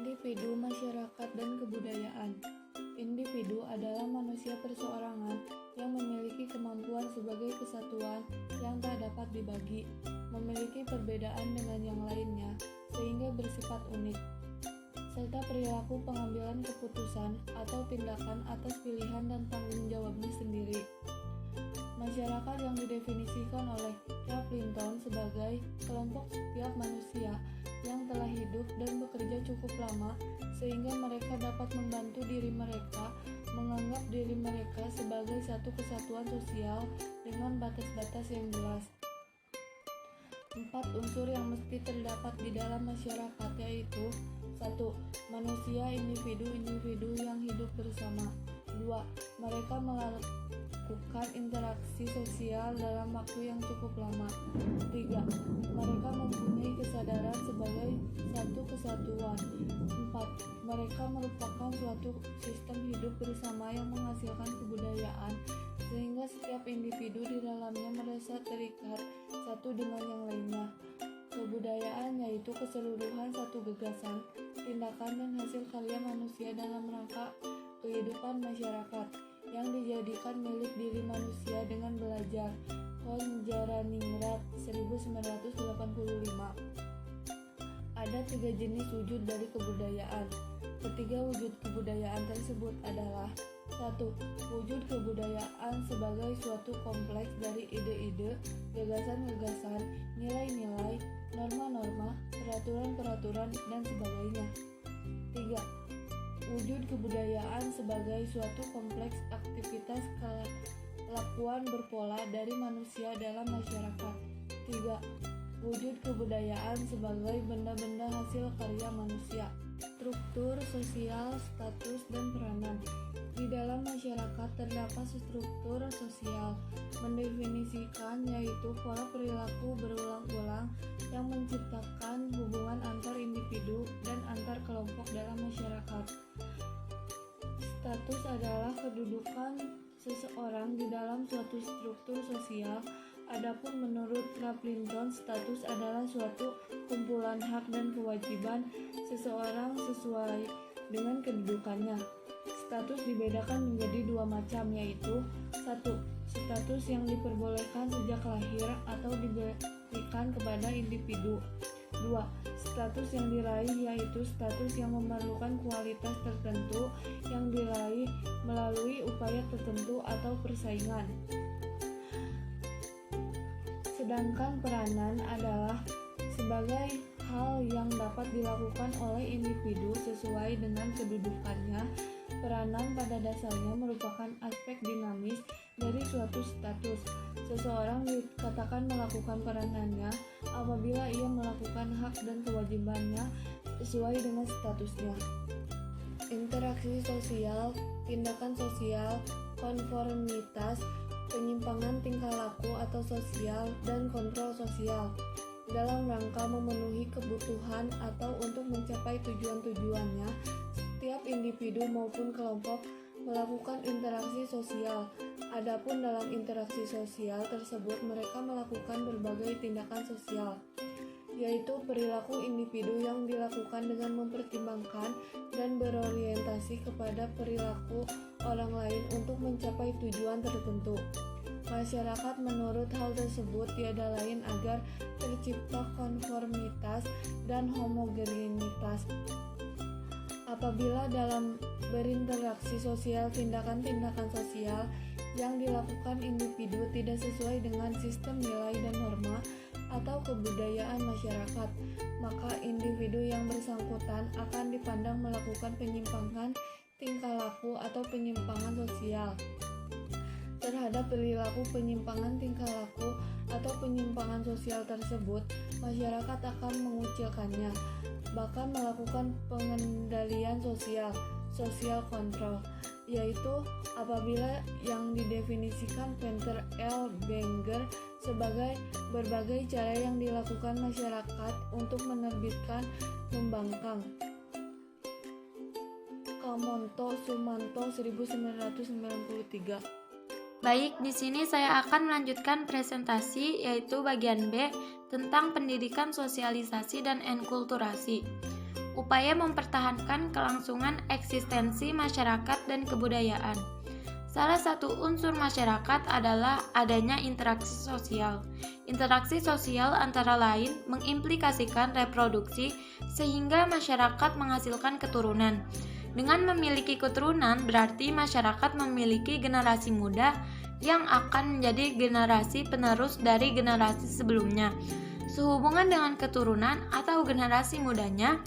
Individu, masyarakat, dan kebudayaan. Individu adalah manusia perseorangan yang memiliki kemampuan sebagai kesatuan yang tak dapat dibagi, memiliki perbedaan dengan yang lainnya, sehingga bersifat unik, serta perilaku pengambilan keputusan atau tindakan atas pilihan dan tanggung jawabnya sendiri. Masyarakat yang didefinisikan oleh Ralph Linton sebagai kelompok setiap manusia yang telah hidup dan bekerja cukup lama sehingga mereka dapat membantu diri mereka menganggap diri mereka sebagai satu kesatuan sosial dengan batas-batas yang jelas. 4 unsur yang mesti terdapat di dalam masyarakat yaitu 1. Manusia individu-individu yang hidup bersama. 2. Mereka melakukan interaksi sosial dalam waktu yang cukup lama. 3. Mereka mempunyai kesadaran sebagai satu kesatuan. 4. Mereka merupakan suatu sistem hidup bersama yang menghasilkan kebudayaan sehingga setiap individu di dalamnya merasa terikat satu dengan yang lainnya. Kebudayaan yaitu keseluruhan satu gagasan, tindakan dan hasil karya manusia dalam rangka kehidupan masyarakat yang dijadikan milik diri manusia dengan belajar. Konjaraningrat 1985. Ada 3 jenis wujud dari kebudayaan. Ketiga wujud kebudayaan tersebut adalah 1. Wujud kebudayaan sebagai suatu kompleks dari ide-ide, gagasan-gagasan, nilai-nilai, norma-norma, peraturan-peraturan, dan sebagainya. 3. Wujud kebudayaan sebagai suatu kompleks aktivitas kelakuan berpola dari manusia dalam masyarakat. 3. Wujud kebudayaan sebagai benda-benda hasil karya manusia. Struktur sosial, status, dan peranan. Di dalam masyarakat terdapat struktur sosial, mendefinisikan yaitu pola perilaku berulang-ulang yang menciptakan hubungan antar individu dan antar kelompok dalam masyarakat. Status adalah kedudukan seseorang di dalam suatu struktur sosial. Adapun menurut Ralph Linton, status adalah suatu kumpulan hak dan kewajiban seseorang sesuai dengan kedudukannya. Status dibedakan menjadi 2 macam, yaitu 1. Status yang diperbolehkan sejak lahir atau diberikan kepada individu. 2. Status yang diraih yaitu status yang memerlukan kualitas tertentu yang diraih melalui upaya tertentu atau persaingan. Sedangkan peranan adalah sebagai hal yang dapat dilakukan oleh individu sesuai dengan kedudukannya. Peranan pada dasarnya merupakan aspek dinamis dari suatu status. Seseorang dikatakan melakukan peranannya apabila ia melakukan hak dan kewajibannya sesuai dengan statusnya. Interaksi sosial, tindakan sosial, konformitas, penyimpangan tingkah laku atau sosial, dan kontrol sosial dalam rangka memenuhi kebutuhan atau untuk mencapai tujuan-tujuannya. Setiap individu maupun kelompok melakukan interaksi sosial. Adapun dalam interaksi sosial tersebut mereka melakukan berbagai tindakan sosial, yaitu perilaku individu yang dilakukan dengan mempertimbangkan dan berorientasi kepada perilaku orang lain untuk mencapai tujuan tertentu. Masyarakat menurut hal tersebut tiada lain agar tercipta konformitas dan homogenitas. Apabila dalam berinteraksi sosial tindakan-tindakan sosial yang dilakukan individu tidak sesuai dengan sistem nilai dan norma atau kebudayaan masyarakat, maka individu yang bersangkutan akan dipandang melakukan penyimpangan tingkah laku atau penyimpangan sosial. Terhadap perilaku penyimpangan tingkah laku atau penyimpangan sosial tersebut, masyarakat akan mengucilkannya, bahkan melakukan pengendalian sosial, social control, yaitu apabila yang didefinisikan Peter L. Benger sebagai berbagai cara yang dilakukan masyarakat untuk menerbitkan membangkang. Kamonto Sumanto 1993. Baik, di sini saya akan melanjutkan presentasi yaitu bagian B tentang pendidikan sosialisasi dan enkulturasi. upaya mempertahankan kelangsungan eksistensi masyarakat dan kebudayaan. Salah satu unsur masyarakat adalah adanya interaksi sosial. Interaksi sosial antara lain mengimplikasikan reproduksi sehingga masyarakat menghasilkan keturunan. Dengan memiliki keturunan berarti masyarakat memiliki generasi muda yang akan menjadi generasi penerus dari generasi sebelumnya. Sehubungan dengan keturunan atau generasi mudanya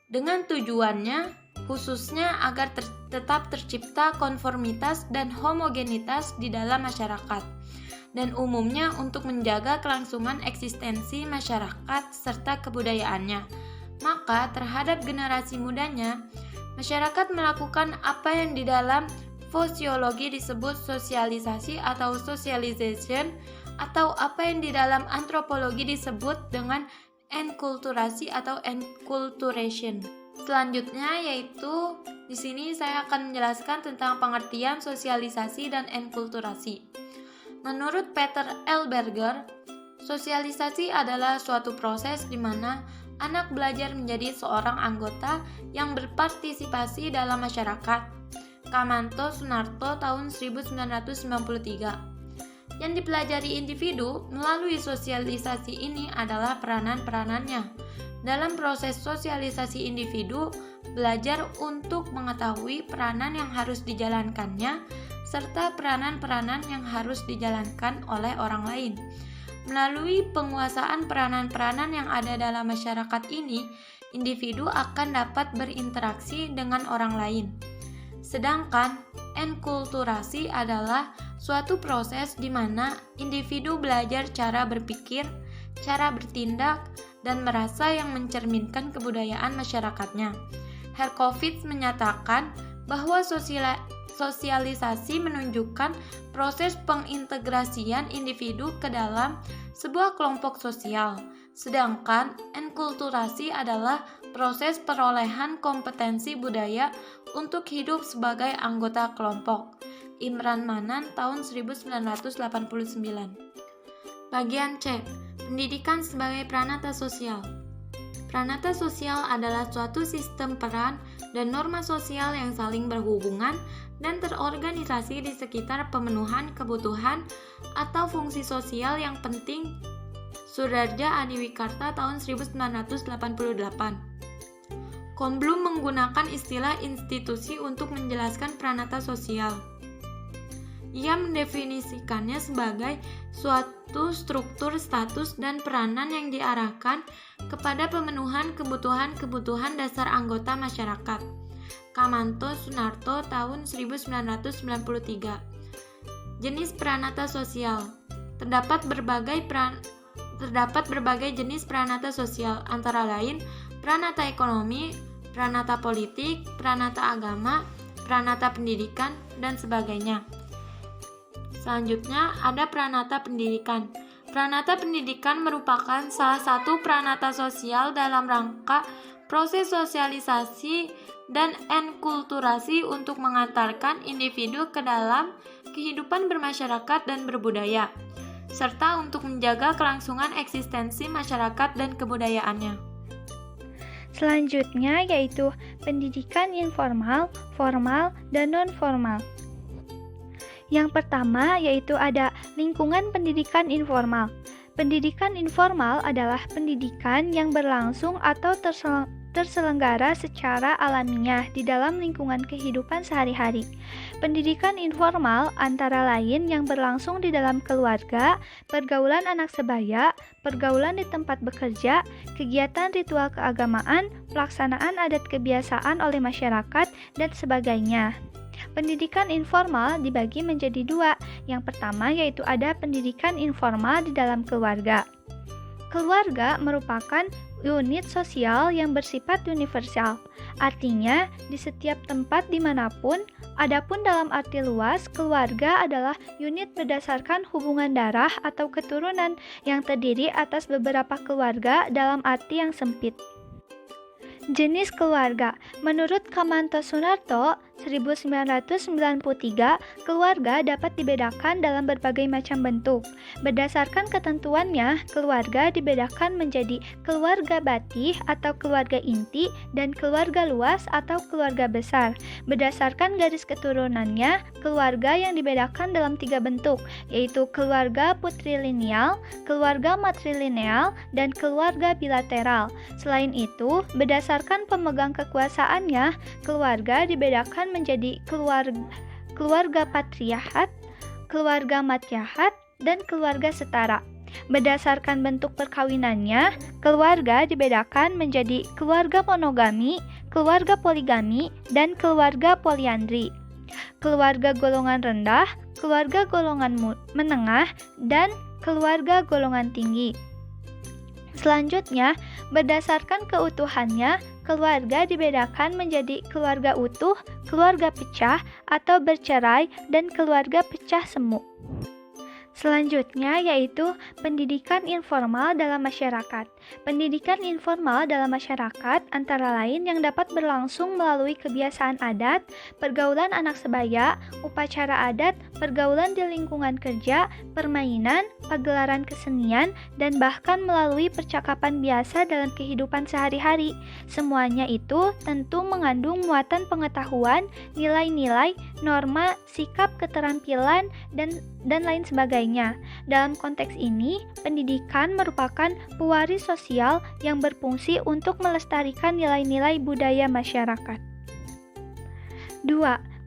dengan tujuannya khususnya agar tetap tercipta konformitas dan homogenitas di dalam masyarakat, dan umumnya untuk menjaga kelangsungan eksistensi masyarakat serta kebudayaannya. Maka terhadap generasi mudanya, masyarakat melakukan apa yang di dalam sosiologi disebut sosialisasi atau socialization, atau apa yang di dalam antropologi disebut dengan enkulturasi atau enculturation. Selanjutnya yaitu di sini saya akan menjelaskan tentang pengertian sosialisasi dan enkulturasi. Menurut Peter L. Berger, sosialisasi adalah suatu proses di mana anak belajar menjadi seorang anggota yang berpartisipasi dalam masyarakat. Kamanto Sunarto tahun 1993. Yang dipelajari individu melalui sosialisasi ini adalah peranan-peranannya. Dalam proses sosialisasi individu, belajar untuk mengetahui peranan yang harus dijalankannya, serta peranan-peranan yang harus dijalankan oleh orang lain. Melalui penguasaan peranan-peranan yang ada dalam masyarakat ini, individu akan dapat berinteraksi dengan orang lain. Sedangkan enkulturasi adalah suatu proses di mana individu belajar cara berpikir, cara bertindak, dan merasa yang mencerminkan kebudayaan masyarakatnya. Herkovits menyatakan bahwa sosialisasi menunjukkan proses pengintegrasian individu ke dalam sebuah kelompok sosial, sedangkan enkulturasi adalah proses perolehan kompetensi budaya untuk hidup sebagai anggota kelompok. Imran Manan tahun 1989. Bagian C. Pendidikan sebagai pranata sosial. Pranata sosial adalah suatu sistem peran dan norma sosial yang saling berhubungan dan terorganisasi di sekitar pemenuhan kebutuhan atau fungsi sosial yang penting. Sudarja Adiwikarta tahun 1988. Komblum menggunakan istilah institusi untuk menjelaskan pranata sosial. Ia mendefinisikannya sebagai suatu struktur status dan peranan yang diarahkan kepada pemenuhan kebutuhan-kebutuhan dasar anggota masyarakat. Kamanto Sunarto tahun 1993. Jenis pranata sosial. Terdapat berbagai jenis pranata sosial, antara lain pranata ekonomi, pranata politik, pranata agama, pranata pendidikan, dan sebagainya. Selanjutnya ada pranata pendidikan. Pranata pendidikan merupakan salah satu pranata sosial dalam rangka proses sosialisasi dan enkulturasi untuk mengantarkan individu ke dalam kehidupan bermasyarakat dan berbudaya, serta untuk menjaga kelangsungan eksistensi masyarakat dan kebudayaannya. Selanjutnya yaitu pendidikan informal, formal, dan non-formal. Yang pertama yaitu ada lingkungan pendidikan informal. Pendidikan informal adalah pendidikan yang berlangsung atau terselenggara secara alamiah di dalam lingkungan kehidupan sehari-hari. Pendidikan informal antara lain yang berlangsung di dalam keluarga, pergaulan anak sebaya, pergaulan di tempat bekerja, kegiatan ritual keagamaan, pelaksanaan adat kebiasaan oleh masyarakat, dan sebagainya. Pendidikan informal dibagi menjadi dua. Yang pertama yaitu ada pendidikan informal di dalam keluarga. Keluarga merupakan unit sosial yang bersifat universal. Artinya, di setiap tempat dimanapun, adapun dalam arti luas, keluarga adalah unit berdasarkan hubungan darah atau keturunan yang terdiri atas beberapa keluarga dalam arti yang sempit. Jenis keluarga. Menurut Kamanto Sunarto, 1993, keluarga dapat dibedakan dalam berbagai macam bentuk. Berdasarkan ketentuannya, keluarga dibedakan menjadi keluarga batih atau keluarga inti dan keluarga luas atau keluarga besar. Berdasarkan garis keturunannya, keluarga yang dibedakan dalam 3 bentuk, yaitu keluarga putrilineal, keluarga matrilineal, dan keluarga bilateral. Selain itu, berdasarkan pemegang kekuasaannya, keluarga dibedakan menjadi keluarga patriarhat, keluarga matriarhat, dan keluarga setara. Berdasarkan bentuk perkawinannya, keluarga dibedakan menjadi keluarga monogami, keluarga poligami, dan keluarga poliandri. Keluarga golongan rendah, keluarga golongan menengah, dan keluarga golongan tinggi. Selanjutnya, berdasarkan keutuhannya, keluarga dibedakan menjadi keluarga utuh, keluarga pecah atau bercerai, dan keluarga pecah semu. Selanjutnya yaitu pendidikan informal dalam masyarakat. Pendidikan informal dalam masyarakat antara lain yang dapat berlangsung melalui kebiasaan adat, pergaulan anak sebaya, upacara adat, pergaulan di lingkungan kerja, permainan, pagelaran kesenian, dan bahkan melalui percakapan biasa dalam kehidupan sehari-hari. Semuanya itu tentu mengandung muatan pengetahuan, nilai-nilai, norma, sikap, keterampilan, dan lain sebagainya. Dalam konteks ini, pendidikan merupakan pewaris sosial yang berfungsi untuk melestarikan nilai-nilai budaya masyarakat. 2.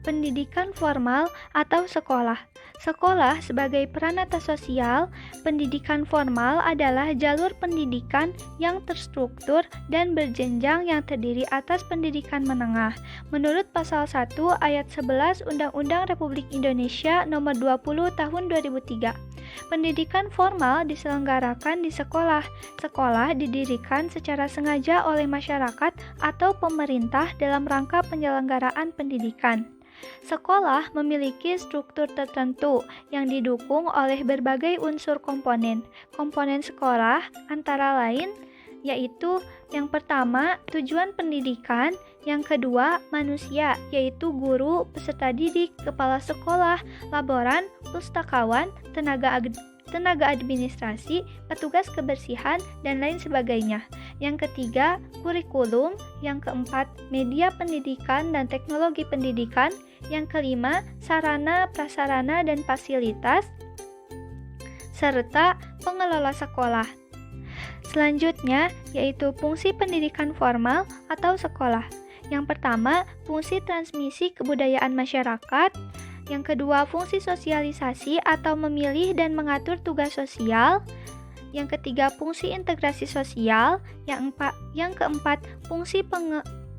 Pendidikan formal atau sekolah. Sekolah sebagai peranata sosial, pendidikan formal adalah jalur pendidikan yang terstruktur dan berjenjang yang terdiri atas pendidikan menengah. Menurut pasal 1 ayat 11 Undang-Undang Republik Indonesia Nomor 20 Tahun 2003, pendidikan formal diselenggarakan di sekolah. Sekolah didirikan secara sengaja oleh masyarakat atau pemerintah dalam rangka penyelenggaraan pendidikan. Sekolah memiliki struktur tertentu yang didukung oleh berbagai unsur komponen. Komponen sekolah antara lain yaitu yang pertama tujuan pendidikan, yang kedua manusia yaitu guru, peserta didik, kepala sekolah, laboran, pustakawan, tenaga administrasi, petugas kebersihan, dan lain sebagainya. Yang ketiga, kurikulum. Yang keempat, media pendidikan dan teknologi pendidikan. Yang kelima, sarana, prasarana, dan fasilitas, serta pengelola sekolah. Selanjutnya, yaitu fungsi pendidikan formal atau sekolah. Yang pertama, fungsi transmisi kebudayaan masyarakat. Yang kedua, fungsi sosialisasi atau memilih dan mengatur tugas sosial. Yang ketiga, fungsi integrasi sosial. Yang keempat, fungsi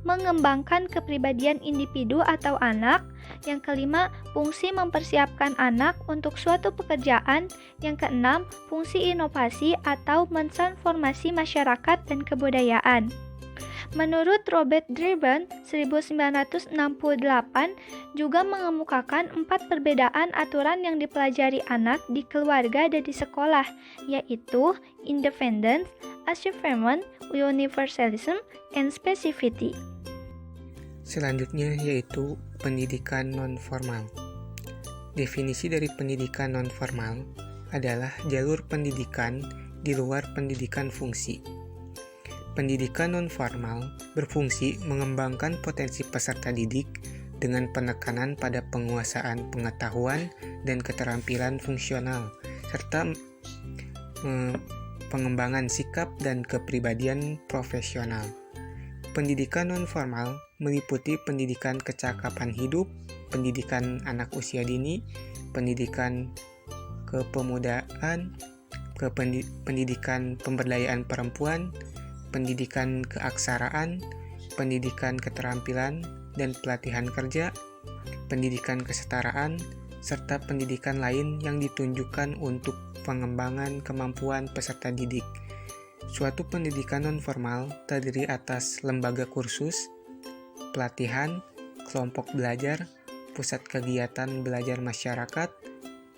mengembangkan kepribadian individu atau anak. Yang kelima, fungsi mempersiapkan anak untuk suatu pekerjaan. Yang keenam, fungsi inovasi atau mentransformasi masyarakat dan kebudayaan. Menurut Robert Driven 1968 juga mengemukakan 4 perbedaan aturan yang dipelajari anak di keluarga dan di sekolah, yaitu independence, achievement, universalism, and specificity. Selanjutnya yaitu pendidikan non-formal. Definisi dari pendidikan non-formal adalah jalur pendidikan di luar pendidikan fungsi. Pendidikan non-formal berfungsi mengembangkan potensi peserta didik dengan penekanan pada penguasaan pengetahuan dan keterampilan fungsional, serta pengembangan sikap dan kepribadian profesional. Pendidikan non-formal meliputi pendidikan kecakapan hidup, pendidikan anak usia dini, pendidikan kepemudaan, pendidikan pemberdayaan perempuan, pendidikan keaksaraan, pendidikan keterampilan dan pelatihan kerja, pendidikan kesetaraan, serta pendidikan lain yang ditunjukkan untuk pengembangan kemampuan peserta didik. Suatu pendidikan non-formal terdiri atas lembaga kursus, pelatihan, kelompok belajar, pusat kegiatan belajar masyarakat,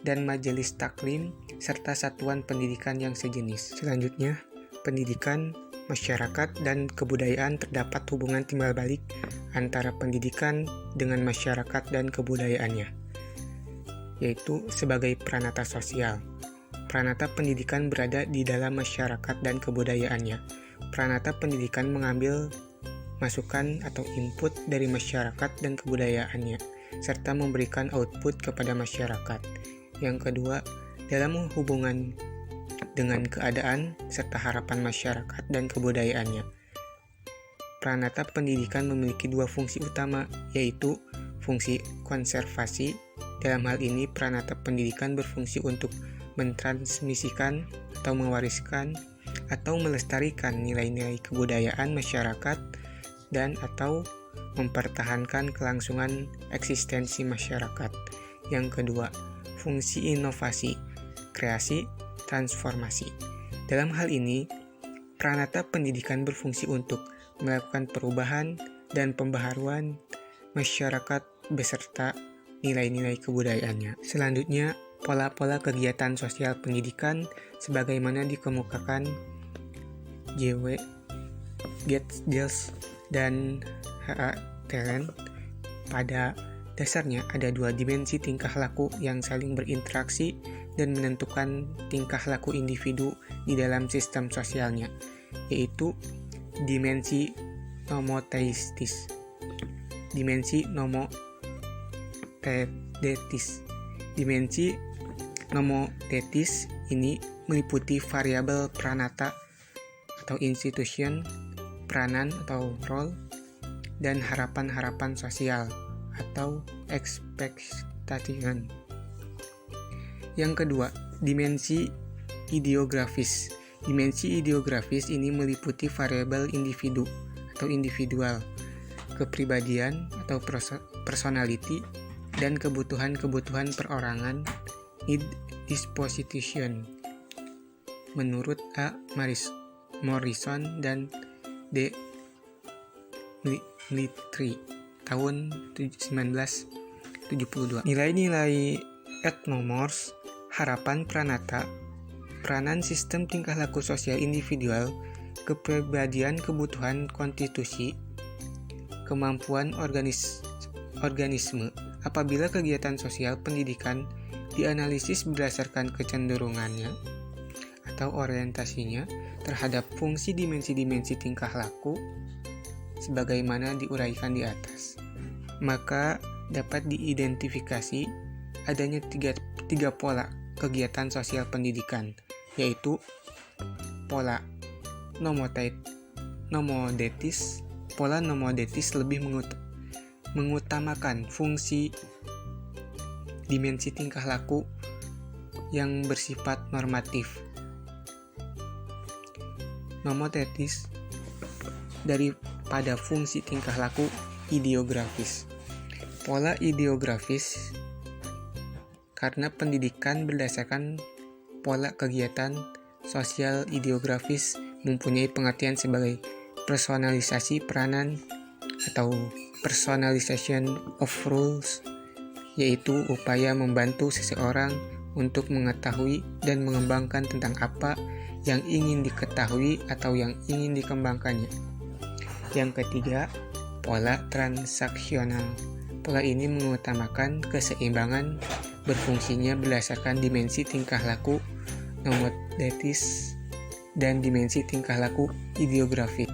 dan majelis taklim, serta satuan pendidikan yang sejenis. Selanjutnya, pendidikan masyarakat, dan kebudayaan terdapat hubungan timbal balik antara pendidikan dengan masyarakat dan kebudayaannya, yaitu sebagai pranata sosial. Pranata pendidikan berada di dalam masyarakat dan kebudayaannya. Pranata pendidikan mengambil masukan atau input dari masyarakat dan kebudayaannya, serta memberikan output kepada masyarakat. Yang kedua, dalam hubungan dengan keadaan serta harapan masyarakat dan kebudayaannya. Pranata pendidikan memiliki dua fungsi utama, yaitu fungsi konservasi. Dalam hal ini, pranata pendidikan berfungsi untuk mentransmisikan atau mewariskan atau melestarikan nilai-nilai kebudayaan masyarakat dan atau mempertahankan kelangsungan eksistensi masyarakat. Yang kedua, fungsi inovasi, kreasi, transformasi. Dalam hal ini, pranata pendidikan berfungsi untuk melakukan perubahan dan pembaharuan masyarakat beserta nilai-nilai kebudayaannya. Selanjutnya, pola-pola kegiatan sosial pendidikan sebagaimana dikemukakan J.W. Getz dan H.A. Telen. Pada dasarnya ada dua dimensi tingkah laku yang saling berinteraksi dan menentukan tingkah laku individu di dalam sistem sosialnya, yaitu dimensi nomoteistis, dimensi nomotetis. Dimensi nomotetis ini meliputi variabel pranata atau institution, peranan atau role, dan harapan-harapan sosial atau ekspektasian. Yang kedua, dimensi ideografis. Dimensi ideografis ini meliputi variabel individu atau individual, kepribadian atau personality, dan kebutuhan-kebutuhan perorangan, need disposition. Menurut A. Morrison dan D. Littree tahun 1972. Nilai-nilai etnomorphs, harapan pranata, peranan sistem tingkah laku sosial individual, kepribadian kebutuhan konstitusi, kemampuan organisme. Apabila kegiatan sosial pendidikan dianalisis berdasarkan kecenderungannya atau orientasinya terhadap fungsi dimensi-dimensi tingkah laku sebagaimana diuraikan di atas, maka dapat diidentifikasi adanya tiga pola kegiatan sosial pendidikan, yaitu pola nomodetis. Pola nomodetis lebih mengutamakan fungsi dimensi tingkah laku yang bersifat normatif. Nomotetis daripada fungsi tingkah laku ideografis. Pola ideografis karena pendidikan berdasarkan pola kegiatan sosial ideografis mempunyai pengertian sebagai personalisasi peranan atau personalization of rules, yaitu upaya membantu seseorang untuk mengetahui dan mengembangkan tentang apa yang ingin diketahui atau yang ingin dikembangkannya. Yang ketiga, pola transaksional. Pola ini mengutamakan keseimbangan berfungsinya berdasarkan dimensi tingkah laku nomodetis dan dimensi tingkah laku ideografis.